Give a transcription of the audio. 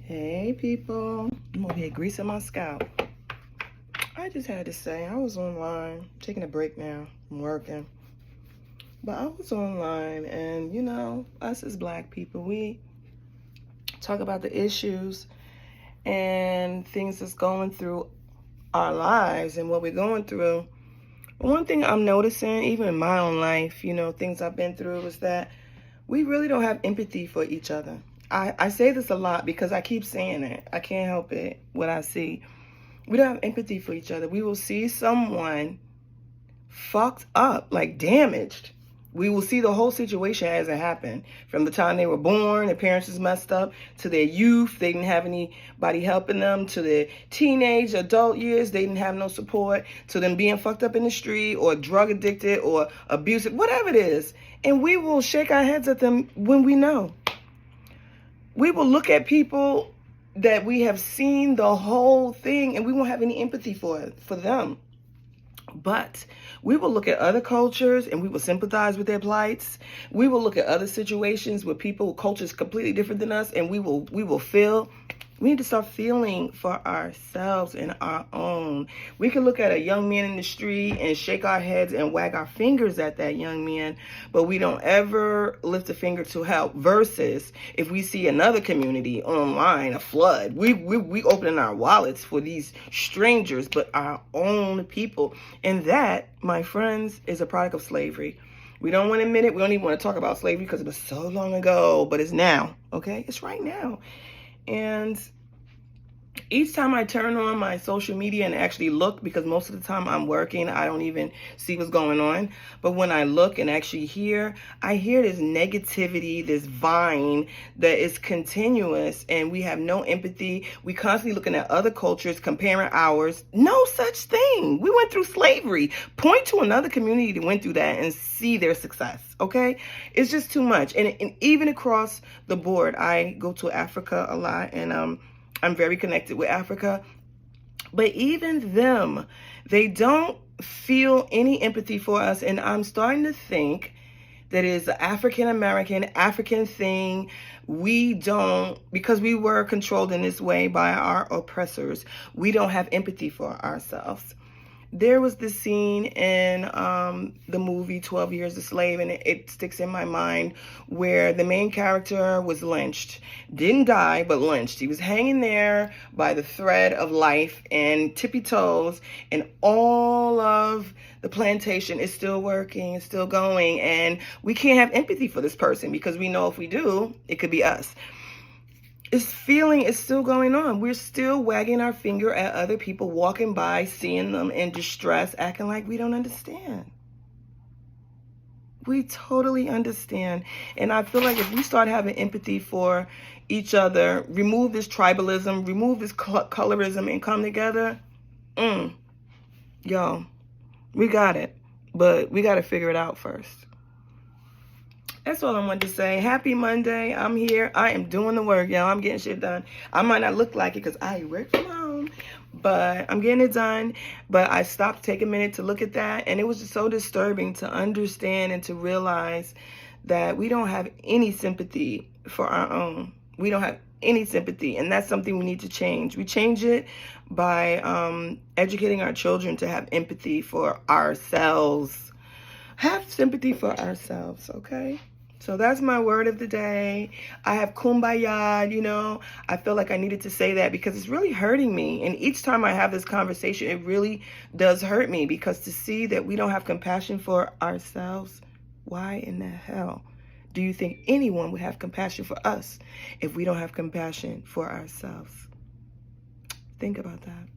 Hey people, I'm over here greasing my scalp. I just had to say, I was online, taking a break now, I'm working. But I was online and us as black people, we talk about the issues and things that's going through our lives and what we're going through. One thing I'm noticing, even in my own life, things I've been through, is that we really don't have empathy for each other. I say this a lot because I keep saying it. I can't help it, what I see. We don't have empathy for each other. We will see someone fucked up, like damaged. We will see the whole situation as it happened. From the time they were born, their parents was messed up, to their youth, they didn't have anybody helping them, to their teenage, adult years, they didn't have no support, to them being fucked up in the street or drug addicted or abusive, whatever it is. And we will shake our heads at them when we know. We will look at people that we have seen the whole thing and we won't have any empathy for them. But we will look at other cultures and we will sympathize with their plights. We will look at other situations where people, cultures completely different than us, and we will feel. We need to start feeling for ourselves and our own. We can look at a young man in the street and shake our heads and wag our fingers at that young man, but we don't ever lift a finger to help. Versus if we see another community online, a flood, we opening our wallets for these strangers, but our own people. And that, my friends, is a product of slavery. We don't want to admit it. We don't even want to talk about slavery because it was so long ago, but it's now, okay? It's right now. And each time I turn on my social media and actually look, because most of the time I'm working, I don't even see what's going on. But when I look and actually hear, I hear this negativity, this vine that is continuous, and we have no empathy. We constantly looking at other cultures, comparing ours. No such thing. We went through slavery. Point to another community that went through that and see their success, okay? It's just too much. And even across the board, I go to Africa a lot, and I'm very connected with Africa. But even them, they don't feel any empathy for us. And I'm starting to think that is an African thing. We don't, because we were controlled in this way by our oppressors, we don't have empathy for ourselves. There was this scene in the movie 12 Years a Slave, and it sticks in my mind, where the main character was lynched. Didn't die, but lynched. He was hanging there by the thread of life and tippy toes, and all of the plantation is still working, it's still going, and we can't have empathy for this person because we know if we do, it could be us. This feeling is still going on. We're still wagging our finger at other people, walking by, seeing them in distress, acting like we don't understand. We totally understand. And I feel like if we start having empathy for each other, remove this tribalism, remove this colorism, and come together, y'all, we got it. But we got to figure it out first. That's all I wanted to say. Happy Monday. I'm here. I am doing the work, y'all. I'm getting shit done. I might not look like it because I work from home, but I'm getting it done. But I stopped to take a minute to look at that, and it was just so disturbing to understand and to realize that we don't have any sympathy for our own. We don't have any sympathy, and that's something we need to change. We change it by educating our children to have empathy for ourselves. Have sympathy for ourselves, okay? So that's my word of the day. I have kumbaya, I feel like I needed to say that because it's really hurting me. And each time I have this conversation, it really does hurt me, because to see that we don't have compassion for ourselves, why in the hell do you think anyone would have compassion for us if we don't have compassion for ourselves? Think about that.